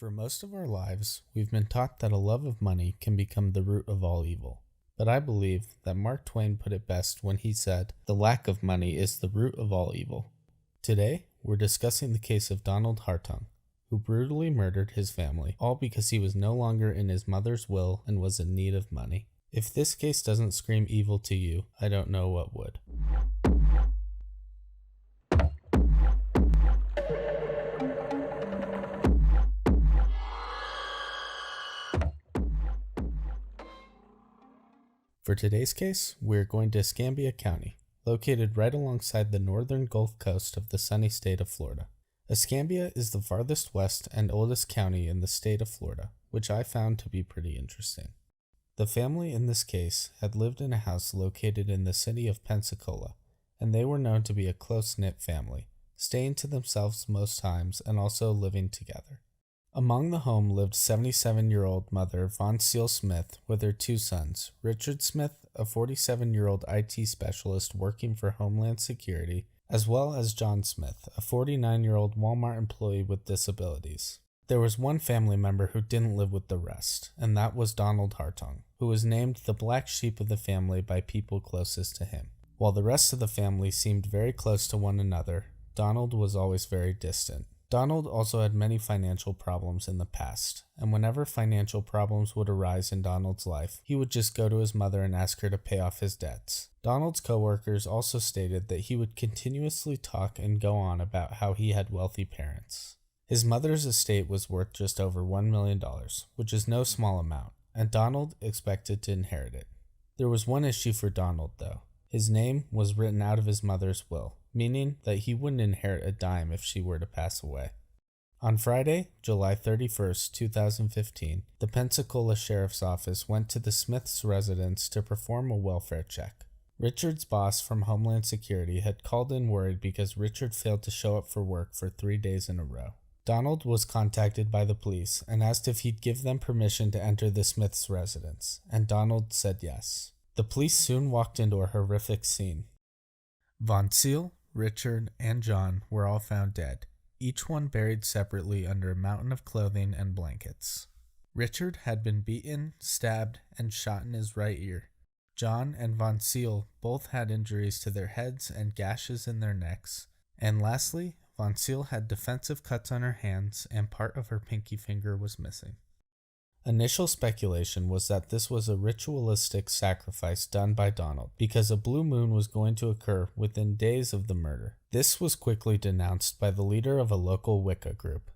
For most of our lives, we've been taught that a love of money can become the root of all evil. But I believe that Mark Twain put it best when he said, "The lack of money is the root of all evil." Today, we're discussing the case of Donald Hartung, who brutally murdered his family, all because he was no longer in his mother's will and was in need of money. If this case doesn't scream evil to you, I don't know what would. For today's case, we're going to Escambia County, located right alongside the northern Gulf Coast of the sunny state of Florida. Escambia is the farthest west and oldest county in the state of Florida, which I found to be pretty interesting. The family in this case had lived in a house located in the city of Pensacola, and they were known to be a close-knit family, staying to themselves most times and also living together. Among the home lived 77-year-old mother Von Seal Smith with her two sons, Richard Smith, a 47-year-old IT specialist working for Homeland Security, as well as John Smith, a 49-year-old Walmart employee with disabilities. There was one family member who didn't live with the rest, and that was Donald Hartung, who was named the black sheep of the family by people closest to him. While the rest of the family seemed very close to one another, Donald was always very distant. Donald also had many financial problems in the past, and whenever financial problems would arise in Donald's life, he would just go to his mother and ask her to pay off his debts. Donald's coworkers also stated that he would continuously talk and go on about how he had wealthy parents. His mother's estate was worth just over $1 million, which is no small amount, and Donald expected to inherit it. There was one issue for Donald, though. His name was written out of his mother's will, meaning that he wouldn't inherit a dime if she were to pass away. On Friday, July 31st, 2015, the Pensacola Sheriff's Office went to the Smiths' residence to perform a welfare check. Richard's boss from Homeland Security had called in worried because Richard failed to show up for work for 3 days in a row. Donald was contacted by the police and asked if he'd give them permission to enter the Smiths' residence, and Donald said yes. The police soon walked into a horrific scene. Von Seal, Richard, and John were all found dead, each one buried separately under a mountain of clothing and blankets. Richard had been beaten, stabbed, and shot in his right ear. John and Von Seal both had injuries to their heads and gashes in their necks. And lastly, Von Seal had defensive cuts on her hands and part of her pinky finger was missing. Initial speculation was that this was a ritualistic sacrifice done by Donald because a blue moon was going to occur within days of the murder. This was quickly denounced by the leader of a local Wicca group.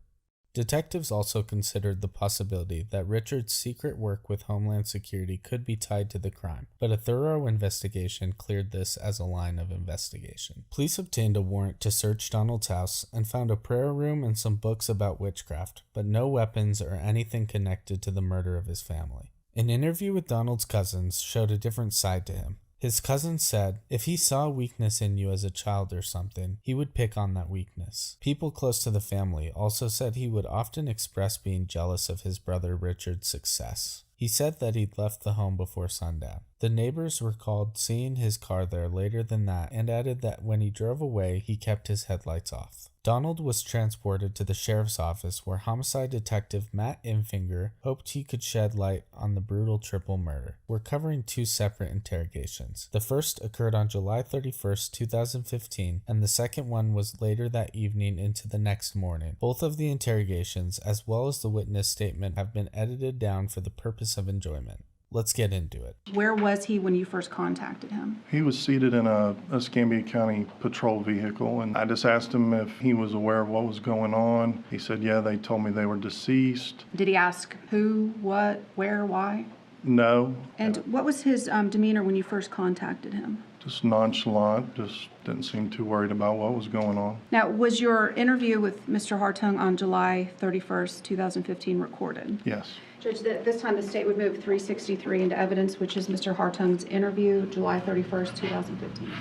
Detectives also considered the possibility that Richard's secret work with Homeland Security could be tied to the crime, but a thorough investigation cleared this as a line of investigation. Police obtained a warrant to search Donald's house and found a prayer room and some books about witchcraft, but no weapons or anything connected to the murder of his family. An interview with Donald's cousins showed a different side to him. His cousin said if he saw a weakness in you as a child or something, he would pick on that weakness. People close to the family also said he would often express being jealous of his brother Richard's success. He said that he'd left the home before sundown. The neighbors recalled seeing his car there later than that and added that when he drove away, he kept his headlights off. Donald was transported to the sheriff's office where homicide detective Matt Infinger hoped he could shed light on the brutal triple murder. We're covering two separate interrogations. The first occurred on July 31st, 2015, and the second one was later that evening into the next morning. Both of the interrogations, as well as the witness statement, have been edited down for the purpose of enjoyment. Let's get into it. Where was he when you first contacted him? He was seated in a Escambia County patrol vehicle, and I just asked him if he was aware of what was going on. He said, yeah, they told me they were deceased. Did he ask who, what, where, why? No. And what was his demeanor when you first contacted him? Just nonchalant, just didn't seem too worried about what was going on. Now, was your interview with Mr. Hartung on July 31st, 2015 recorded? Yes. Judge, at this time the state would move 363 into evidence, which is Mr. Hartung's interview, July 31st, 2015.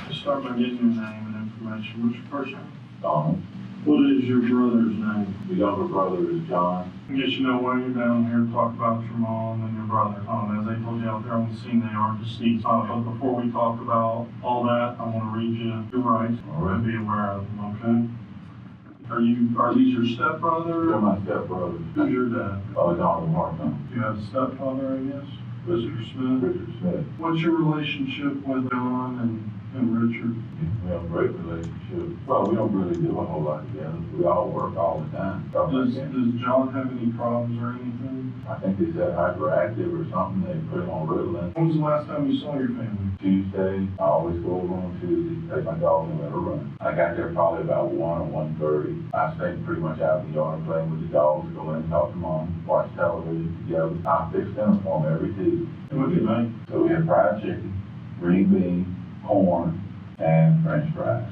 Just start by getting your name and information. What's your first name? Donald. What is your brother's name? The younger brother is John. I guess you know why you're down here to talk about your mom and your brother. As they told you out there on the scene, they are deceased. But before we talk about all that, I want to read you your rights. All right. And be aware of them, okay? Are these your stepbrother? They're my stepbrother. Who's your dad? Donald Hartung. Do you have a stepfather, I guess? Mr. Smith? Richard Smith. What's your relationship with John and Richard? We have a great relationship. Well, we don't really do a whole lot together. We all work all the time. Does John have any problems or anything? I think they said hyperactive or something. They put him on Ritalin. When was the last time you saw your family? Tuesday, I always go over on Tuesday, take my dog and let her run. I got there probably about 1 or 1:30. I stayed pretty much out in the yard playing with the dogs, go in and talk to mom, watch television together. I fix dinner for them every Tuesday. What do you make? So we had fried chicken, green beans, corn, and french fries.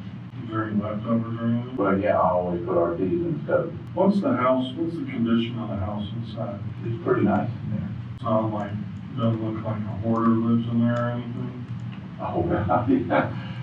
Is there any leftovers or anything? But yeah, I always put our teas in the stove. What's the condition of the house inside? It's pretty nice in there. Doesn't look like a hoarder lives in there or anything? Oh, yeah.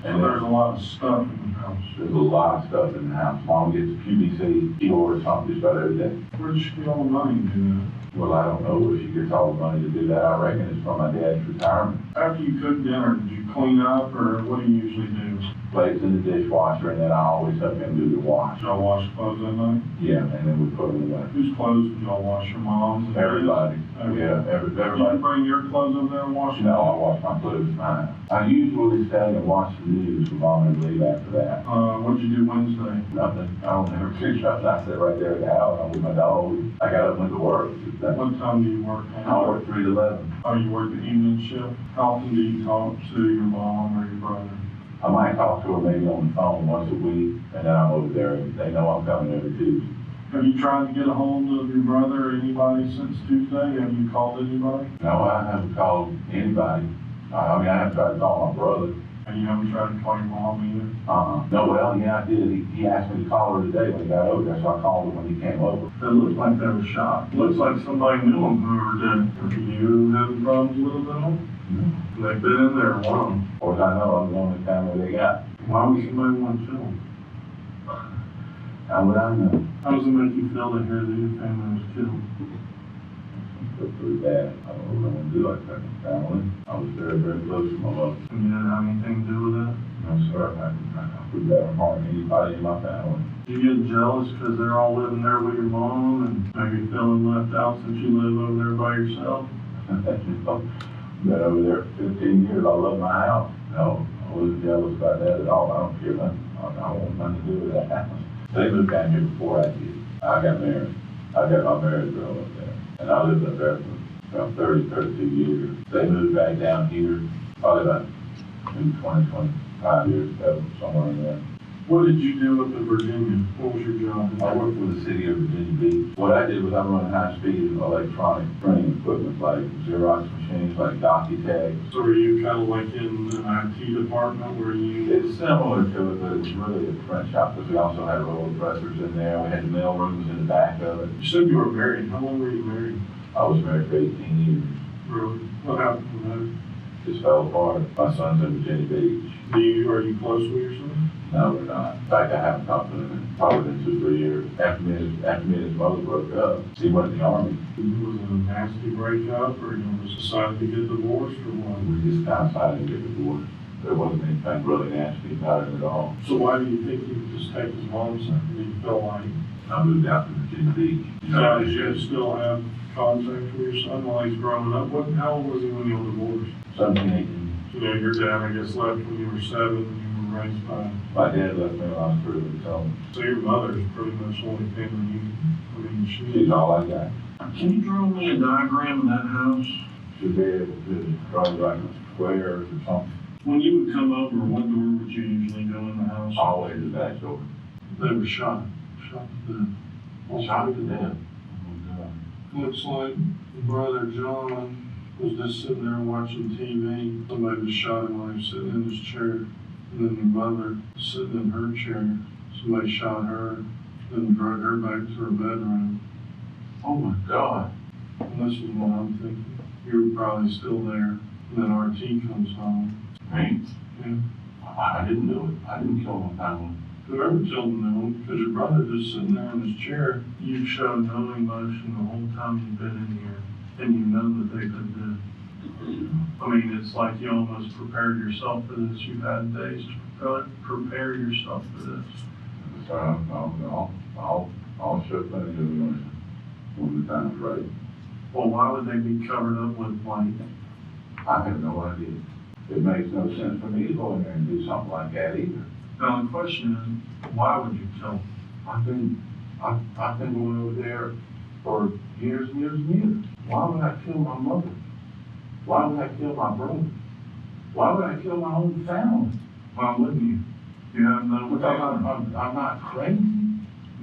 So And there's a lot of stuff in the house. there's a lot of stuff in the house. Mom gets QVC, she orders something just about every day. Where did she get all the money to do that? Well, I don't know if she gets all the money to do that. I reckon it's from my dad's retirement. After you cook dinner, did you clean up or what do you usually do? Plates in the dishwasher, and then I always help him do the wash. Did y'all wash clothes that night? Yeah, and then we put them away. Whose clothes did y'all wash? Your mom's? and Everybody. his? Yeah, Did you everybody. bring your clothes over there and wash them? No, I wash my clothes fine. I usually stay and watch the news for Mom and leave after that. What'd you do Wednesday? Nothing. I don't ever do nothing. I sit right there at the house. I'm with my dog. I got up and went to work. What time do you work? I work 3 to 11. Oh, you work the evening shift? How often do you talk to your mom or your brother? I might talk to her maybe on the phone once a week, and then I'm over there. They know I'm coming every Tuesday. Have you tried to get a hold of your brother or anybody since Tuesday? Have you called anybody? No, I haven't called anybody. I mean, I haven't tried to call my brother. And you haven't tried to call your mom either? No, well, yeah, I did. He asked me to call her today when he got over there, so I called her when he came over. It looks like they were shot. Looks like somebody knew them, whoever did. Are you having problems with them? They've been in there long. Of course, I know I'm the only family they got. Why would somebody want to kill them? How would I know? How does it make you feel to hear that your family was killed? It's pretty bad. I don't know what I'm gonna do like that in the family. I was very, very close to my mother. And you didn't have anything to do with that? No, sir, I put that on harm anybody in my family. Do you get jealous because they're all living there with your mom and maybe feeling left out since you live over there by yourself? Been over there for 15 years. I love my house. No, I wasn't jealous about that at all. I don't care nothing. I don't want nothing to do with that house. They moved down here before I did. I got married. I got my married girl up there. And I lived up there for about 32 years. They moved back down here probably about 25 years ago, somewhere in there. What did you do up in Virginia? What was your job? I worked for the city of Virginia Beach. What I did was I run high-speed electronic printing equipment like Xerox machines, like DocuTag. So were you kind of like in an IT department where you... It's similar to it, but it was really a print shop because we also had roller pressers in there. We had the mail rooms in the back of it. You said you were married. How long were you married? I was married for 18 years. Really? What happened with that? Just fell apart. My son's in Virginia Beach. Are you close with your son? No, we're not. In fact, I haven't talked to him in probably been 2 or 3 years. After me and his mother broke up, he went in the Army. Was it a nasty breakup, or you just decided to get divorced, or what? We just kind of decided to get divorced. There wasn't anything really nasty about it at all. So why do you think he would just take his mom's side? Did you feel like... I moved out to Virginia Beach. Now, did you still have contact with your son while he's growing up? How old was he when you were divorced? 17, 18. You know, your dad, I guess, left when you were 7, and you were raised by... My dad left me when I was 3 weeks old. So your mother's pretty much the only family you... She's all I got. Can you draw me a diagram of that house? Should be able to draw like a square or something. When you would come over, what door would you usually go in the house? Always the back door. They were shot to death. Shot to death. Looks like brother John was just sitting there watching TV. Somebody just shot him while he was sitting in his chair. And then your mother was sitting in her chair. Somebody shot her, then drug her back to her bedroom. Oh my God. And this is what I'm thinking. You were probably still there. And then RT comes home. Me? Yeah. I didn't do it. I didn't kill my family. Whoever killed him, because your brother just sitting there in his chair, you've shown no emotion the whole time you've been in here, and you know that they've been dead. I mean, it's like you almost prepared yourself for this. You've had days to prepare yourself for this. I'll shook plenty of them when the time's right. Well, why would they be covered up with white? I have no idea. It makes no sense for me to go in there and do something like that either. Now, the question is, why would you kill them? I've been going over there for years and years and years. Why would I kill my mother? Why would I kill my brother? Why would I kill my own family? Why wouldn't you? You have no Because family. I'm not crazy.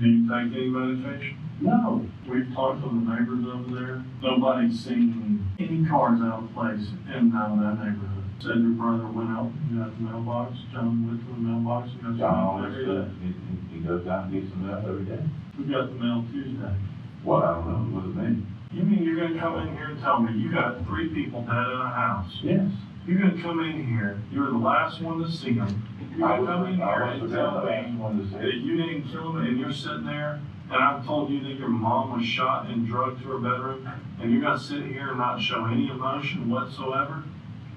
Do you take any medication? No. We've talked to the neighbors over there. Nobody's seen any cars out of place in and out of that neighborhood. Said your brother went out and got the mailbox. John went to the mailbox and got the John mail always every says day. he goes down and gets some mail every day. We got the mail Tuesday. Well, I don't know. It wasn't me. You mean you're gonna come in here and tell me you got 3 people dead in a house? Yes. You're gonna come in here, you were the last one to see them. You're I gonna come in here was and the tell last me one to that say. you didn't kill them and you're sitting there and I've told you that your mom was shot and drugged to her bedroom and you're gonna sit here and not show any emotion whatsoever?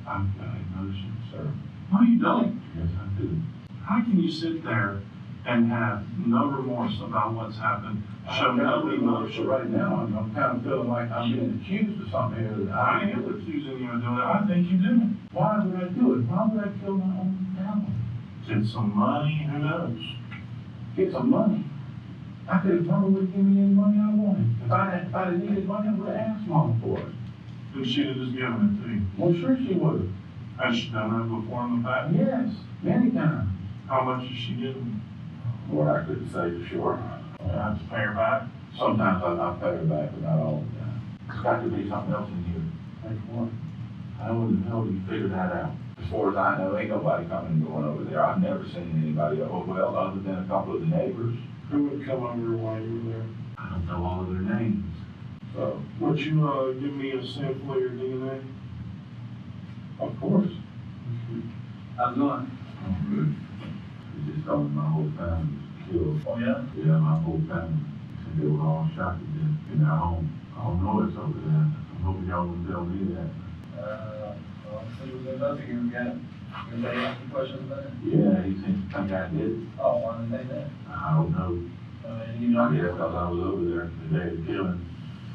I've got emotion, sir. No, you don't. Yes, I do. How can you sit there and have no remorse about what's happened, show no emotion? Right now, I'm kind of feeling like I'm being accused of something here that I ain't accusing you of doing it. I think you do. Why would I do it? Why would I kill my own family? Get some money, who knows? Get some money. I could have Mama would give me any money I wanted. If I had needed money, I would have asked Mom for it. And she'd have just given it to you. Well, sure she would have. Has she done that before in the past? Yes, many times. How much is she giving? Well, I couldn't say for sure. You have to pay her back? Sometimes I pay her back, but not all the time. There's got to be something else in here. Like what? How in the hell do you figure that out? As far as I know, ain't nobody coming and going over there. I've never seen anybody, well, other than a couple of the neighbors. Who would come over while you were there? I don't know all of their names. So, Would you, give me a sample of your DNA? of course. How's it going? Oh, good. They just told me my whole family was killed. Oh, yeah? Yeah, my whole family. Said they were all shot to death in their home. I don't know what's over there. I'm hoping y'all will tell me that. Well, see what the investigators got. Anybody ask you questions about it? Yeah, he seems to think I did. Oh, why did they say that? I don't know. You know, I guess because I was over there the day of the killing.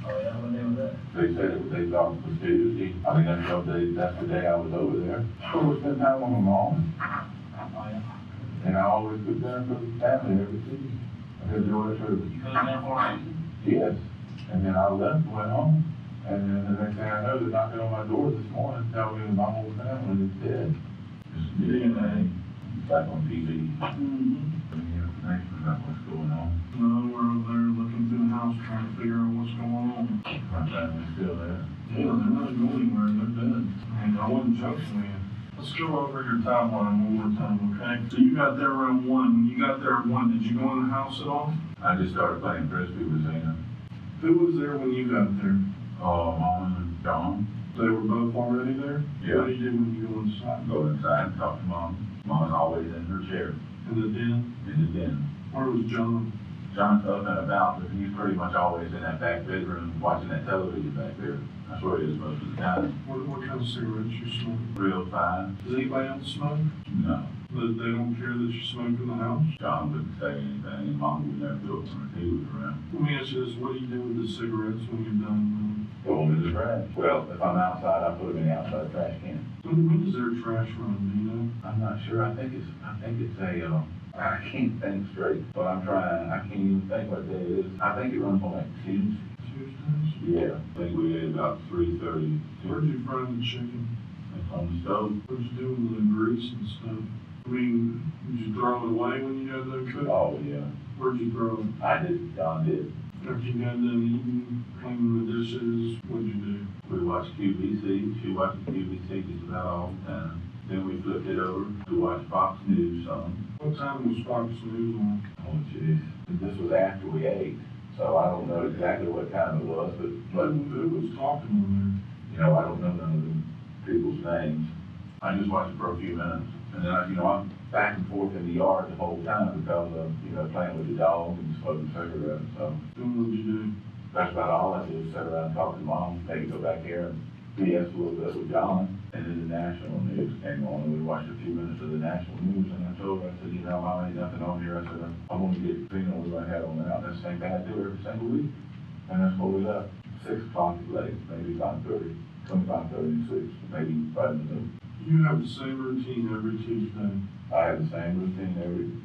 oh, yeah, what day was that? They said they thought it was Tuesday. I think that's the day I was over there. I always spend time with my mom. Oh, yeah. And I always put dinner for the family every Tuesday. I enjoy it too. You couldn't get for me? Yes. And then I left and went home. And then the next thing I know, they're knocking on my door this morning, telling me that my whole family is dead. Just DNA back on TV. Any information about what's going on. No, we're over there looking through the house trying to figure out what's going on. My family's still there. Yeah, they're not going anywhere, they're dead. I wasn't joking with you. Let's go over your timeline one more time, okay? So you got there around 1. When you got there at 1, did you go in the house at all? I just started playing frisbee with Zena. Who was there when you got there? Mom and John. They were both already there? Yeah. What do you do when you go inside? Go inside and talk to Mom. Mom's always in her chair In the den? in the den. Where was John? John's up and about, but he's pretty much always in that back bedroom watching that television back there. That's where he is most of the time. What kind of cigarettes you smoke? Real fine. Does anybody else smoke? No. They don't care that you smoke in the house? John wouldn't say anything, and Mom would never do it when he was around. Let me ask you this, what do you do with the cigarettes when you're done? Throw them in the trash. Well, if I'm outside, I put them in the outside trash can. When does their trash run, do you know? I'm not sure. I think it's a, I can't think straight, but I'm trying. I can't even think what day it is. I think it runs on like Tuesday. Tuesdays? Yeah. I think we ate about 3:30. Where'd you fry the chicken? It's on the stove. What'd you do with the grease and stuff? I mean, did you throw it away when you got done cooking? Oh, yeah. Where'd you throw it? I did. John did. After you got done eating, cleaning the dishes, what'd you do? We watched QVC. She watched QVC just about all the time. Then we flipped it over to watch Fox News some. What time was Fox News on? Oh, jeez. This was after we ate, so I don't know exactly what time it was, but Who was talking on you know, I don't know none of the people's names. I just watched it for a few minutes, and then I'm back and forth in the yard the whole time because of, playing with the dog and smoking cigarettes. So there? Then what'd you do? that's about all I did, sit around and talk to Mom, maybe go back here and BS a little bit with John. And then the national news came on, and we watched a few minutes of the national news, and I told her, I said, you know, Mom, ain't nothing on here. I said, I want to get, we might have on out. That's the same thing I do every single week. And that's what we left. 6 o'clock at late, maybe 5:30, 25:36, maybe right in the middle. You have the same routine every Tuesday. I have the same routine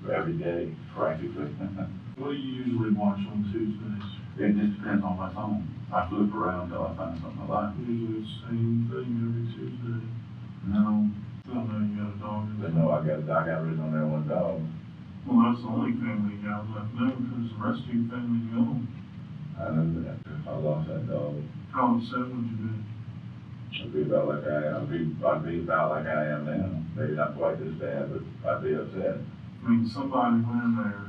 every day, practically. What do you usually watch on Tuesdays? It just depends on my phone. I flip around until I find something I like. Usually the same thing every Tuesday. No, I know you got a dog. but no, I got written on there one dog. Well, that's the only family you got left now, because the rest of your family's gone. I know that I lost that dog. How upset would you be? I'd be about like I'd be about like I am now. Maybe not quite this bad, but I'd be upset. I mean, somebody went in there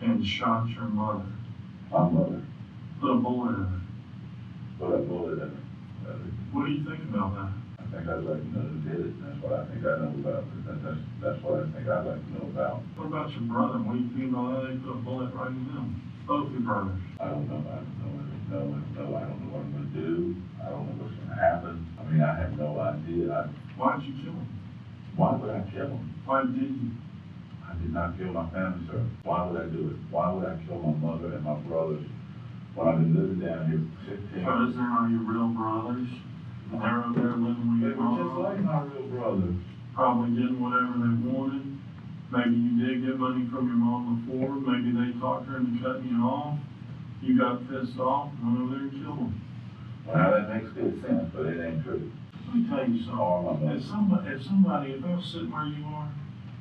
and shot your mother. My mother Put a bullet in her. put a bullet in her. What do you think about that? I think I'd like to know who did it. That's what I think I know about. That's what I think I'd like to know about. What about your brother? What do you think about that? They put a bullet right in him. Both your brothers. I don't know. I don't know what I'm going to do. I don't know what's going to happen. I mean, I have no idea. Why'd you kill him? Why would I kill him? Why did you? I did not kill my family, sir. Why would I do it? Why would I kill my mother and my brothers when I've been living down here 15 years? Because they're not your real brothers. And they're over there living with They your were just mom. like my real brothers. Probably getting whatever they wanted. Maybe you did get money from your mom before. Maybe they talked her into cutting you off. You got pissed off and went over there and killed them. Well, that makes good sense, but it ain't true. Let me tell you Oh, my something. mother. If I was sitting where you are,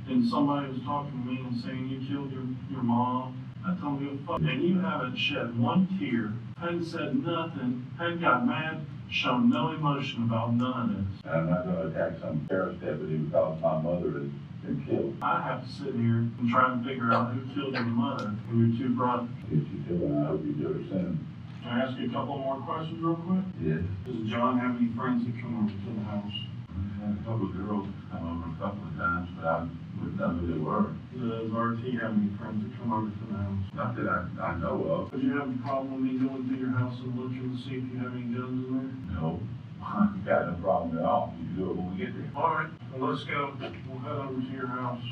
and somebody was talking to me and saying you killed your mom, I'd tell them, fuck. And you haven't shed one tear, hadn't said nothing, hadn't got mad, shown no emotion about none of this. And I'm not going to attack some sheriff's deputy because my mother has been killed. I have to sit here and try and figure out who killed your mother and your 2 brothers. If you do, and I hope you do it soon. Can I ask you a couple more questions real quick? Yes. Does John have any friends that come over to the house? We've had a couple of girls come over a couple of times, but I wouldn't know who they were. Does RT have any friends that come over to the house? Not that I know of. Would you have a problem with me going through your house and looking to see if you have any guns in there? No. I've got no problem at all. You can do it when we get there. All right, well, let's go. We'll head over to your house.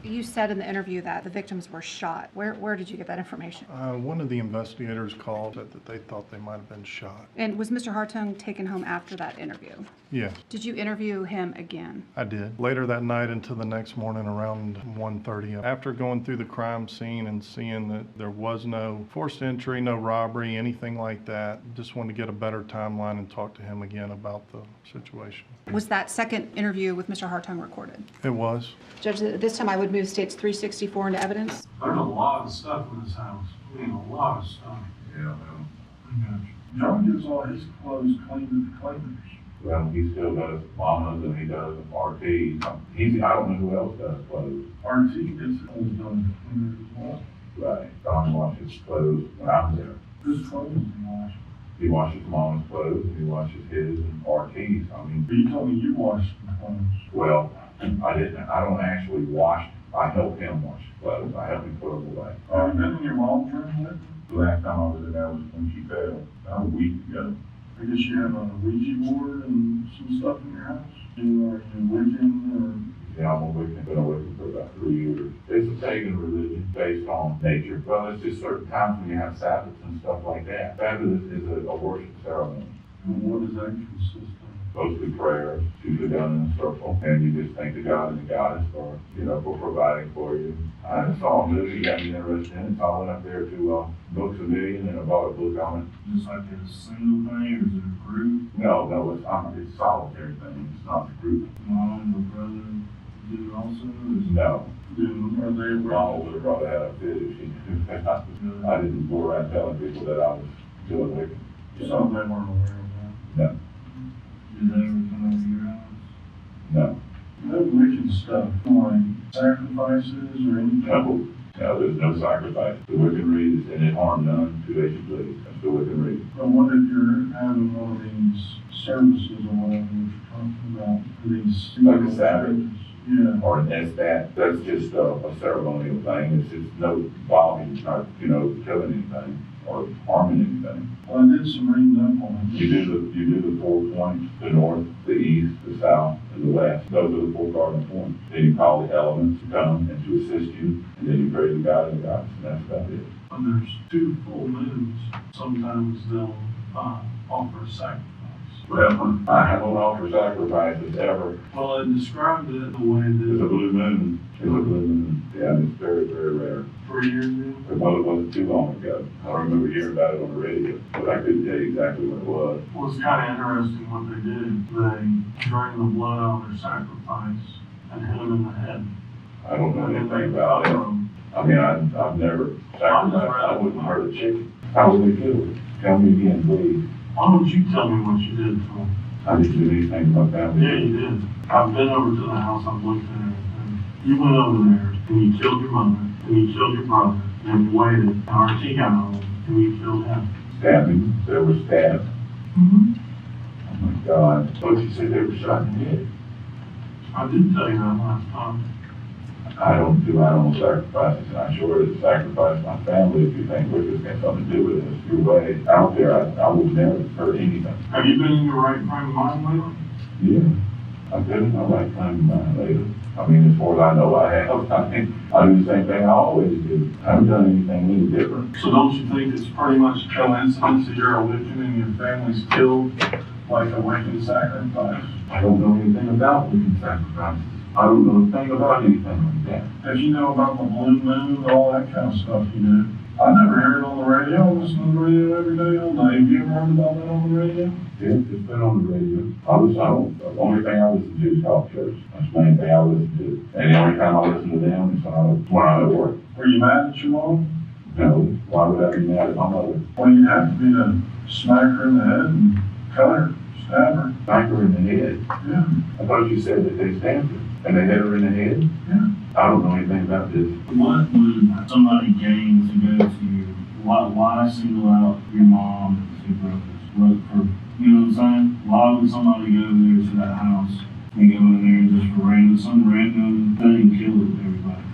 You said in the interview that the victims were shot. Where did you get that information? One of the investigators called, said that they thought they might have been shot. And was Mr. Hartung taken home after that interview? Yeah, Did you interview him again? I did. Later that night into the next morning around 1:30, after going through the crime scene and seeing that there was no forced entry, no robbery, anything like that, just wanted to get a better timeline and talk to him again about the situation. Was that second interview with Mr. Hartung recorded? It was. Judge, at this time I would move states 364 into evidence. There's a lot of stuff in this house. I mean, a lot of stuff. Yeah, well. John gets all his clothes cleaned at the cleaners. Well, he still does mamas and he does RTs. I don't know who else does clothes. RT gets his clothes done at the cleaners as well. Right. Don washes clothes when I'm there. Whose clothes do you wash? He washes mama's clothes and he washes his and RTs. I mean, But you told me you washed the clothes. well, I don't actually wash. I help him wash clothes. I help him put them away. Have you been in your mom's room lately? The last time I was in there was when she fell, about a week ago. I guess you have a Ouija board and some stuff in your house. Are you Wiccan Yeah, I'm a Wiccan. Been a Wiccan for about 3 years. It's a pagan religion based on nature. Well, it's just certain times when you have Sabbaths and stuff like that. Sabbath is a worship ceremony. and what does that consist of? Mostly prayers, usually done in a circle, and you just thank the God and the goddess for, for providing for you. It's all new. You got me interested in it. So I went up there to Books A Million and I bought a book on it. Just like a single thing, or is it a group? No, it's a solitary thing. It's not a group. Mom or brother do it also? No. Are they Mama would have probably had a fit if she knew that. I didn't go around telling people that I was doing Wiccan. So they weren't aware of that? No. Did they ever come over your house? No. No wicked stuff, like sacrifices or anything? No, there's no sacrifice. The Wiccan read is, and it harm none, to as you please. That's the Wiccan read. I wonder if you're having one of these services or whatever you're talking about, these. Like a Sabbath? Yeah. Or an SBAT, that's just a ceremonial thing. It's just no bombing, not, killing anything or harming anything. Well, I did some reading up on it. You do the 4 points, the north, the east, the south, and the west. Those are the 4 cardinal points. Then you call the elements to come and to assist you, and then you pray to God and God, and that's about it. When there's 2 full moons, sometimes they'll offer a sacrifice. Well, I don't offer sacrifices ever. Well, I described it the way It's a that blue moon. It's a blue moon. Yeah, it's very, very rare. 3 years ago. Well, it wasn't too long ago. I remember hearing about it on the radio, but I couldn't tell you exactly what it was. Well, it's kind of interesting what they did. They drained the blood out of their sacrifice and hit them in the head. I don't know And then anything they about it. cover them. I mean, I've never sacrificed. I wouldn't hurt a chicken. How would they kill it? Tell me again, please. Why don't you tell me what you did to them? I didn't do anything to my family. Yeah, you did. I've been over to the house, I've looked at everything. You went over there and you killed your mother and you killed your brother and you waited and RT got home and you killed him. Stabbing. They were stabbed. Mm-hmm. Oh my God. But you said they were shot in the head. I did tell you that last time. I don't do animal sacrifices, and I'm sure to sacrifice my family if you think wicked's got something to do with it. It's your way. I don't care. I will never hurt anything. Have you been in your right frame of mind lately? Yeah. I've been in my right frame of mind lately. I mean, as far as I know, I have. I mean, I do the same thing I always do. I haven't done anything any different. So don't you think it's pretty much a coincidence that you're a Wiccan and your family's killed like a Wiccan sacrifice? I don't know anything about Wiccan sacrifices. I don't know a thing about anything like that. If you know about the blue moon and all that kind of stuff, you do. I never heard it on the radio. I listen to the radio every day, all day. Have you ever heard about that on the radio? Yeah, it's been on the radio. The only thing I listen to is talk shows. That's the main thing I listen to. And the only time I listen to them is when I'm at work. Were you mad at your mom? No, why would I be mad at my mother? Well, you have to be to smack her in the head and cut her, stab her. Smack her in the head. Yeah. I thought you said that they stabbed her. And they hit her in the head? Yeah. I don't know anything about this. What would somebody gain to go to you? Why single out your mom and 2 brothers? What for, you know what I'm saying? Why would somebody go there to that house and go in there and just for some random thing kill everybody?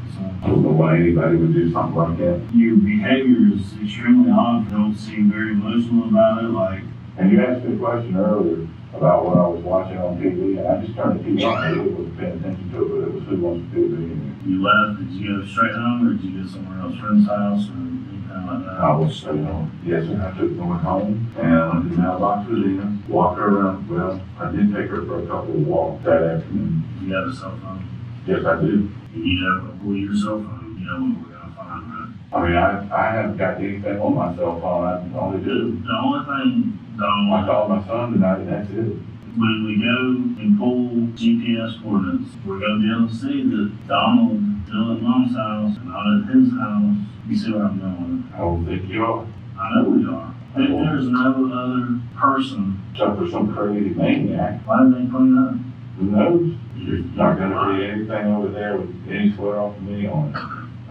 I don't know why anybody would do something like that. Your behavior is extremely odd. You don't seem very emotional about it. Like, And you asked me a question earlier about what I was watching on TV, and I just turned the TV on. I really wasn't paying attention to it, but it was Who Wants to Be a Millionaire. you left, did you go straight home or did you go somewhere else, friend's house or anything like that? I was straight home. Yes, sir. I took one home, and the mailbox was in. Walked her around. Well, I did take her for a couple of walks that afternoon. You have a cell phone? Yes, I do. You know, pull your cell phone, you know what we're gonna find, right? I mean, I haven't got anything on my cell phone. I only do. The only thing, I Donald, called my son tonight, and that's it. when we go and pull GPS coordinates, we're gonna be able to see that Donald still at mom's house and not at his house. You see what I'm doing? I don't think you are. I know we are. If there's no other person, Except for some crazy maniac. why did they clean up? Who knows? There's not gonna be anything over there with any sweat off of me on it.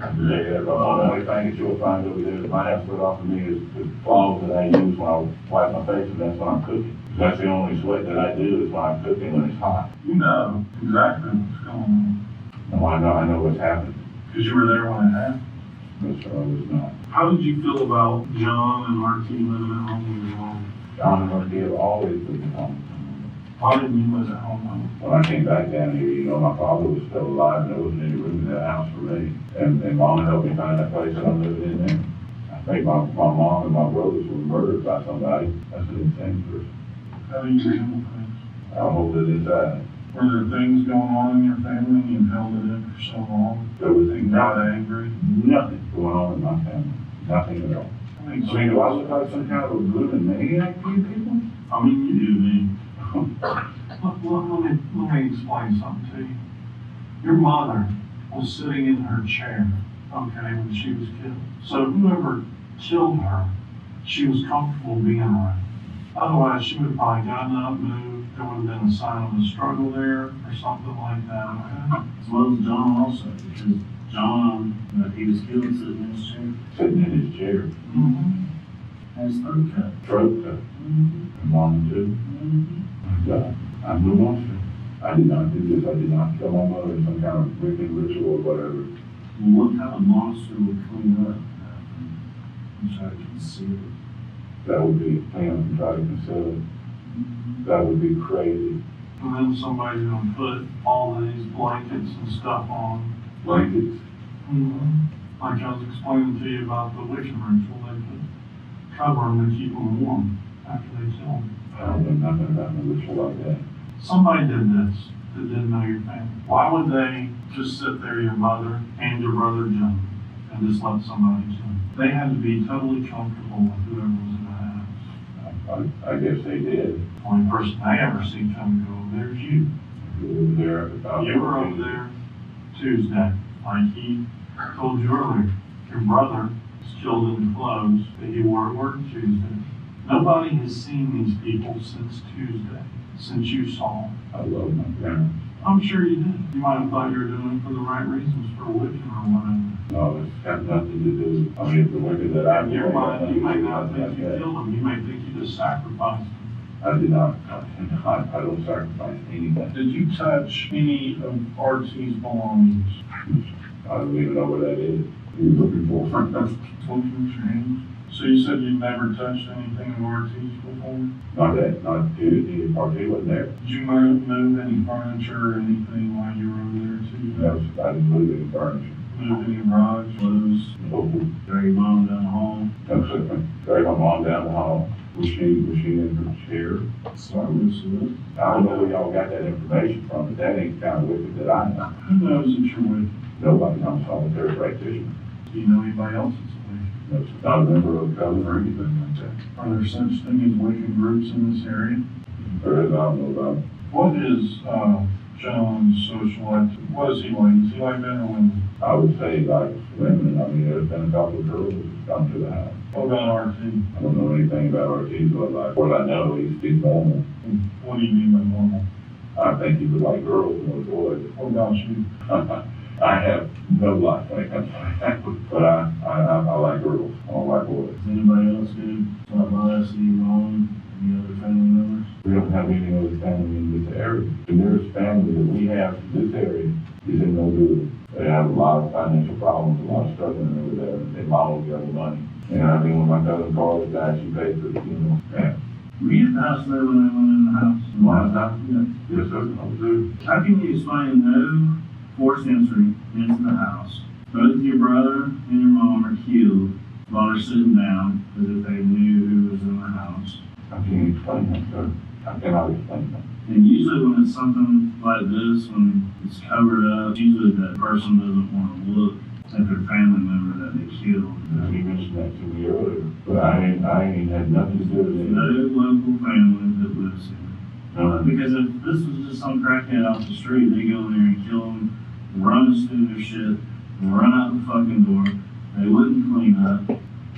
I can tell you that. The only thing that you'll find over there that might have sweat off of me is the cloths that I use when I wipe my face, and that's when I'm cooking. That's the only sweat that I do is when I'm cooking when it's hot. You know exactly what's going on. No, I know what's happened. Because you were there when it happened. No, sir, I was not. How did you feel about John and RT living at home with your mom? John and Marty have always been at home. Why didn't you live at home with them? When I came back down here, you know, my father was still alive, and there wasn't any room in that house for me. And Mama helped me find that place that I'm living in now. I think my mom and my brothers were murdered by somebody. That's an insane person. How do you handle things? I'll hold it inside. Were there things going on in your family and you've held it in for so long? There was You got angry? nothing going on in my family. Nothing at all. I mean, do I look like some kind of a blooming maniac to you people? I mean, you do me. Let me explain something to you. Your mother was sitting in her chair, okay, when she was killed. So whoever killed her, she was comfortable being around. Otherwise, she would have probably gotten up, moved. There would have been a sign of a struggle there or something like that, okay? As well as John also, because John, he was killed sitting in his chair, Sitting in his chair, Mm-hmm. had his throat cut. throat cut, and mom too. My God, I'm no monster. I did not do this. I did not kill my mother in some kind of wicked ritual or whatever. Well, what kind of monster would clean up after and try to conceal it? That would be a plan to try to conceal it. That would be crazy. And then somebody's gonna put all these blankets and stuff on. Blankets? Like I was explaining to you about the wishing ritual, they put cover them and keep them warm after they kill them. I don't know nothing about no ritual like that. Somebody did this that didn't know your family. Why would they just sit there, your mother and your brother John, and just let somebody kill them? They had to be totally comfortable with whoever was in the house. I guess they did. The only person I ever seen come and go over there is you. You were there about. You were over there Tuesday, like he told you earlier. Your brother was killed in the clothes that he wore at work Tuesday. Nobody has seen these people since Tuesday, since you saw them. I love my parents. I'm sure you did. You might have thought you were doing it for the right reasons, for wishing or whatever. No, it's got nothing to do. I mean, the wicked that I In your mind, you may not think you killed them. You may think you just sacrificed them. I did not. I don't sacrifice anything. Did you touch any of RT's belongings? I don't even know what that is. You're looking for something. Looking at your hands? So you said you'd never touched anything of RT's before? Not Tuesday. RT wasn't there. Did you move any furniture or anything while you were over there too? No, I didn't move any furniture. Move any rugs, clothes? No, Drag your mom down the hall. no, sir. Drag my mom down the hall. Was she in her chair? So I would assume. I don't know where y'all got that information from, but that ain't kind of wicked that I know. Who knows that you're with? Nobody, I'm a solitary practitioner. Do you know anybody else that's with? No, not a member of the coven or anything like that. Are there such thing as wicked groups in this area? Or as I don't know about. What is John's social life? What is he like? Is he like men or women? I would say like women. I mean, there's been a couple of girls that come to the house. What about RT? I don't know anything about RT's but like what I know, he's normal. What do you mean by normal? I think he would like girls more than boys. What about you? I have no life when it comes to that, but I like girls. I don't like boys. Does anybody else do? Stop by, see your mom, any other family members? We don't have any other family in this area. The nearest family that we have in this area is in Honduras. They have a lot of financial problems, a lot of struggling over there. They model the other money. And I mean, when my cousin Carla died, she paid for the funeral. Yeah. Were you at the house there when they went in the house? Last time? Yeah. Yes, sir. I was there. How can you explain no forced entry into the house? Both your brother and your mom are killed while they're sitting down as if they knew who was in the house. How can you explain that, sir? How can I explain that? And usually when it's something like this, when it's covered up, usually that person doesn't want to look at their family member that they killed. You mentioned that to me earlier, but I ain't had nothing to do with it. No local family that lives here. No, Because if this was just some crackhead off the street, they go in there and kill them, run us through their shit, run out the fucking door. They wouldn't clean up.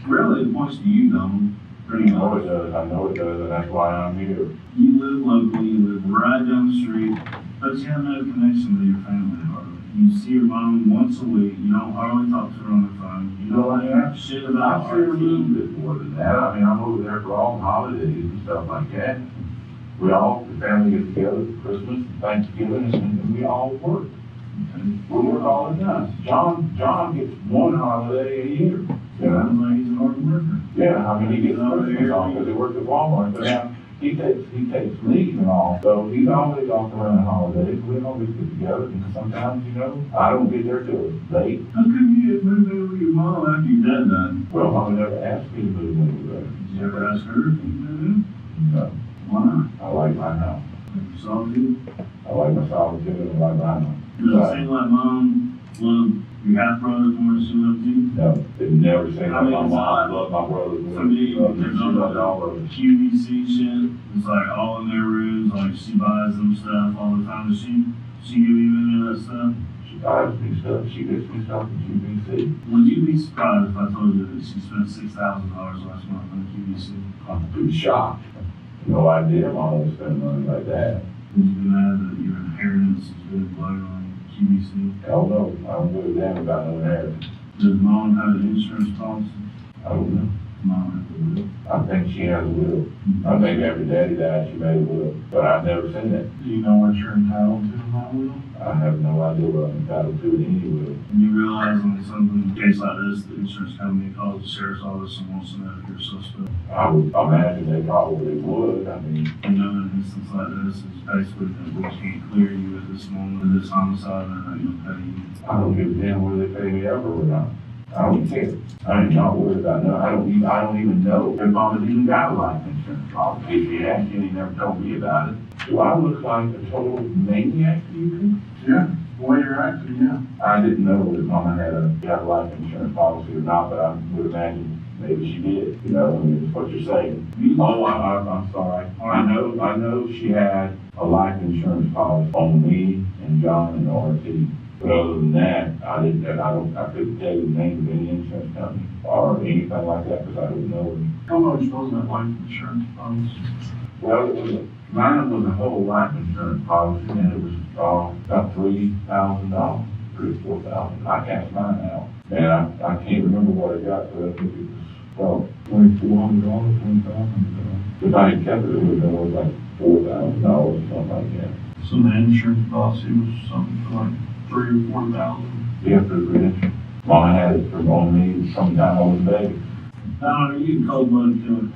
Really, it points to you, Donald. Pretty I know much. it does, and that's why I'm here. You live locally, you live right down the street, but you have no connection with your family hardly. You see your mom once a week, you don't hardly talk to her on the phone, you don't have shit about I see a little RT. bit more than that. I mean, I'm over there for all the holidays and stuff like that. We all, the family get together for Christmas and Thanksgiving, and we all work. We work all the time. John gets one holiday a year. Sounds like he's a hard worker. Yeah, I mean, he gets Christmas off because he works at Walmart, but now he takes leave and all. So he's always off around the holidays. We always get together, and sometimes, you know, I don't get there till late. How come you didn't move in with your mom after your dad died? Well, Mama never asked me to move in with her. Did you ever ask her if you moved in? No, Why? I like my house. Solitude? I like my solitude and I like my house. Does it seem like mom loved your half brother more than she loved you? No, it never seemed I like mean, my it's mom not- loved my brothers more For me, than she loved there's she loved all of all us. QVC shit. It's like all in their rooms, like she buys them stuff all the time. Does she give you any of that stuff? She buys me stuff, she gets me stuff from QVC. Would you be surprised if I told you that she spent $6,000 last month on QVC? I'm pretty shocked. No idea Mom would spend money like that. Would you be mad that your inheritance is being blown on QVC? Hell no, I don't give a damn about no inheritance. Does mom have an insurance policy? I don't know. Mom have to do it. I I think she has a will. I think after Daddy died, she made a will, but I've never seen it. Do you know what you're entitled to in that will? I have no idea what I'm entitled to in any will. And you realize in something, a case like this, the insurance company calls the sheriff's office and wants to know if you're a suspect. I would imagine they probably would. I mean, You know, in an instance like this, it's basically that we can't clear you at this moment of this homicide and they're not going to pay you. I don't give a damn whether they pay me ever or not. I don't care. I am not worried about no. I don't even know if I'm even got a life insurance policy. If she asked you, he never told me about it. Do I look like a total maniac to you? Yeah, the way you're acting, yeah. I didn't know if Mama had a life insurance policy or not, but I would imagine maybe she did. You know, I mean, it's what you're saying. Oh, I'm sorry. I know she had a life insurance policy on me and John and RT. But other than that, I couldn't tell you the name of any insurance company or anything like that because I don't know them. How much was that life insurance policy? Well, mine was a whole life insurance policy and it was about $3,000, $3,000 or $4,000. I cashed mine out. And I can't remember what I got, but I think it was $2,400, $20,000. If I had kept it, it would have been worth like $4,000 or something like that. So the insurance policy was something for like $3,000 or $4,000? Yeah, for the insurance. Mama had it on me sometime I was a baby. Now, you can cold-blooded killer.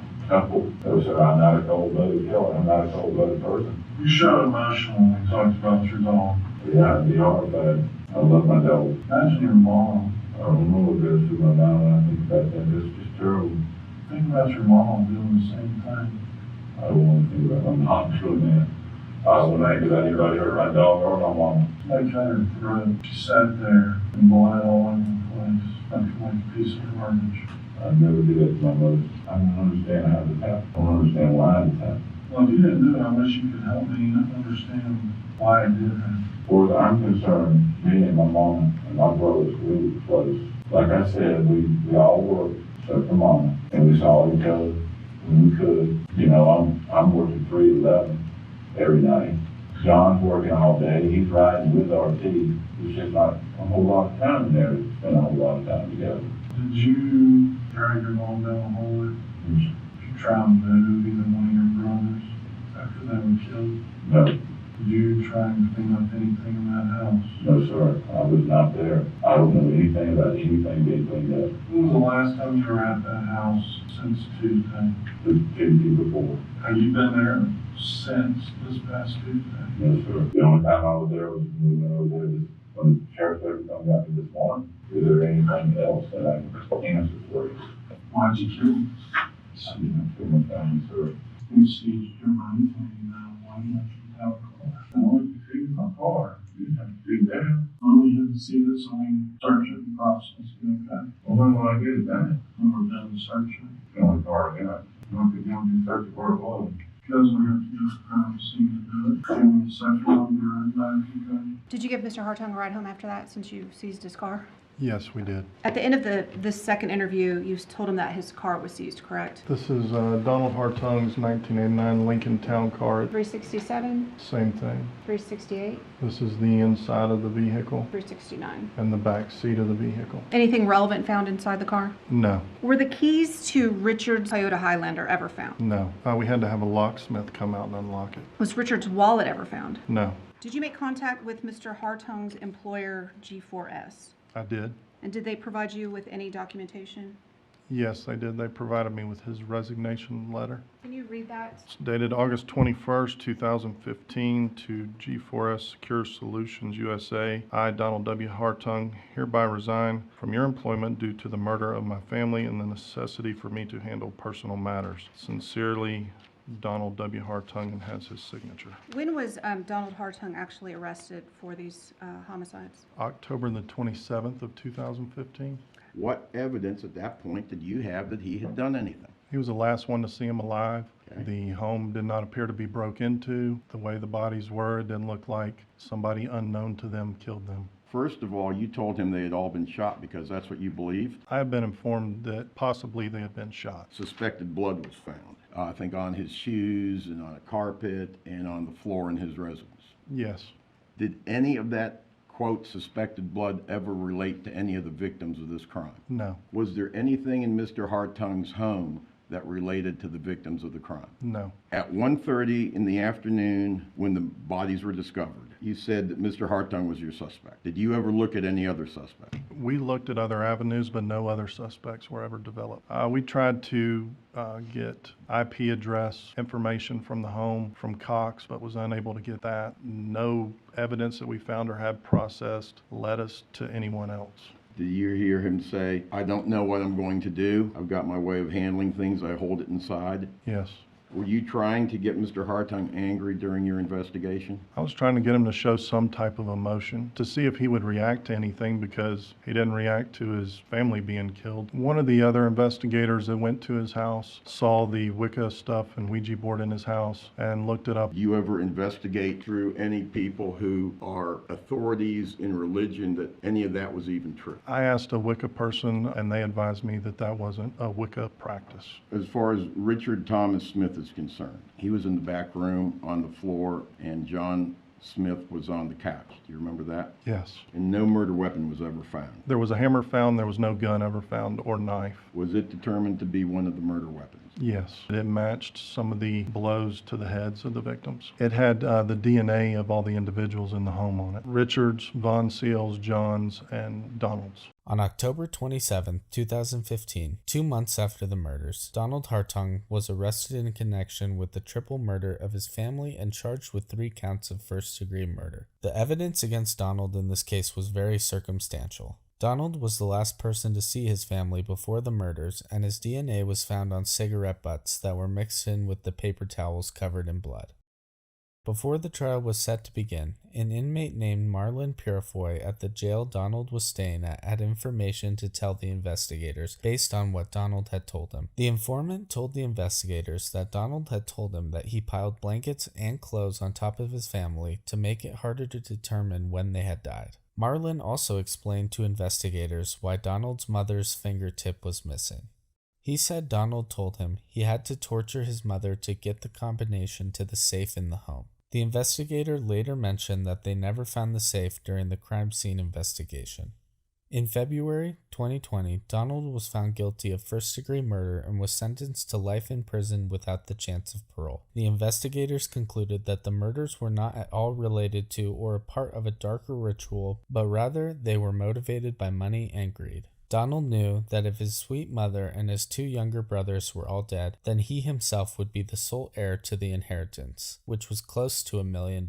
No, sir, I'm not a cold-blooded killer. I'm not a cold-blooded person. You showed emotional when we talked about your dog. Yeah, I'd be horrified. I love my dog. Imagine your mom. I don't know what goes through my mind when I think about that. It's just terrible. Think about your mom doing the same thing. I don't want to think about my mom doing that. I don't want to think about anybody hurt my dog or my mom. They cut her throat. She sat there and bled all in her place. Like a piece of garbage. I'd never do that to my mother. I don't understand how this happened. I don't understand why it happened. Well, if you didn't do it, I wish you could help me understand why it did happen. As far as I'm concerned, me and my mom and my brothers, we were close. Like I said, we all worked, except for Mama, and we saw each other when we could. You know, I'm working 3 to 11 every night. John's working all day. He's riding with RT. There's just not a whole lot of time in there to spend a whole lot of time together. Did you drag your mom down the hallway? Did you try and move either one of your brothers after they were killed? No. Did you try and clean up anything in that house? No, sir. I was not there. I don't know anything about anything being cleaned up. When was the last time you were at that house since Tuesday? The Tuesday before. Have you been there since this past Tuesday? No, sir. The only time I was there was moving over there was when the sheriff's deputy come got me this morning. Is there anything else that I can answer for you? Why'd you kill him? I didn't kill my family, sir. You seized your money and why you have to have a car? No, you see my car. You didn't have to do that. Well, we didn't see this on searching process, okay? Well, when will I get it done? When we're done searching. The only car I got. You don't think you want to search for it was. Because we have to do a crime scene to do it. And search on your own back, okay? Did you give Mr. Hartung a ride home after that since you seized his car? Yes, we did. At the end of this second interview, you told him that his car was seized, correct? This is Donald Hartung's 1989 Lincoln Town Car. 367, Same thing. 368, This is the inside of the vehicle 369. and the back seat of the vehicle. Anything relevant found inside the car? No, Were the keys to Richard's Toyota Highlander ever found? no. We had to have a locksmith come out and unlock it. Was Richard's wallet ever found? No, Did you make contact with Mr. Hartung's employer, G4S? I did. And did they provide you with any documentation? Yes, they did. They provided me with his resignation letter. Can you read that? It's dated August 21st, 2015 to G4S Secure Solutions USA. I, Donald W. Hartung, hereby resign from your employment due to the murder of my family and the necessity for me to handle personal matters. Sincerely, Donald W. Hartung, and has his signature. When was Donald Hartung actually arrested for these homicides? October the 27th of 2015. What evidence at that point did you have that he had done anything? He was the last one to see him alive. Okay. The home did not appear to be broke into. The way the bodies were, it didn't look like somebody unknown to them killed them. First of all, you told him they had all been shot because that's what you believe. I have been informed that possibly they had been shot. Suspected blood was found, I think on his shoes and on a carpet and on the floor in his residence. Yes. Did any of that, quote, suspected blood ever relate to any of the victims of this crime? No. Was there anything in Mr. Hartung's home that related to the victims of the crime? No. At 1:30 in the afternoon, when the bodies were discovered, you said that Mr. Hartung was your suspect. Did you ever look at any other suspect? We looked at other avenues, but no other suspects were ever developed. We tried to get IP address information from the home from Cox, but was unable to get that. No evidence that we found or had processed led us to anyone else. Did you hear him say, "I don't know what I'm going to do. I've got my way of handling things. I hold it inside"? Yes. Were you trying to get Mr. Hartung angry during your investigation? I was trying to get him to show some type of emotion, to see if he would react to anything, because he didn't react to his family being killed. One of the other investigators that went to his house saw the Wicca stuff and Ouija board in his house and looked it up. Do you ever investigate through any people who are authorities in religion that any of that was even true? I asked a Wicca person, and they advised me that that wasn't a Wicca practice. As far as Richard Thomas Smith is concerned, he was in the back room on the floor, and John Smith was on the couch. Do you remember that? Yes. And no murder weapon was ever found. There was a hammer found. There was no gun ever found or knife. Was it determined to be one of the murder weapons? Yes. It matched some of the blows to the heads of the victims. It had the DNA of all the individuals in the home on it. Richard's, Von Seal's, John's, and Donald's. On October 27, 2015, 2 months after the murders, Donald Hartung was arrested in connection with the triple murder of his family and charged with 3 counts of first-degree murder. The evidence against Donald in this case was very circumstantial. Donald was the last person to see his family before the murders, and his DNA was found on cigarette butts that were mixed in with the paper towels covered in blood. Before the trial was set to begin, an inmate named Marlon Purifoy at the jail Donald was staying at had information to tell the investigators based on what Donald had told him. The informant told the investigators that Donald had told him that he piled blankets and clothes on top of his family to make it harder to determine when they had died. Marlon also explained to investigators why Donald's mother's fingertip was missing. He said Donald told him he had to torture his mother to get the combination to the safe in the home. The investigator later mentioned that they never found the safe during the crime scene investigation. In February 2020, Donald was found guilty of first-degree murder and was sentenced to life in prison without the chance of parole. The investigators concluded that the murders were not at all related to or a part of a darker ritual, but rather they were motivated by money and greed. Donald knew that if his sweet mother and his 2 younger brothers were all dead, then he himself would be the sole heir to the inheritance, which was close to $1 million.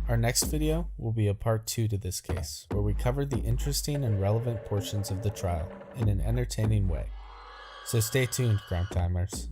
Our next video will be a part 2 to this case, where we covered the interesting and relevant portions of the trial in an entertaining way. So stay tuned, Crime Timers.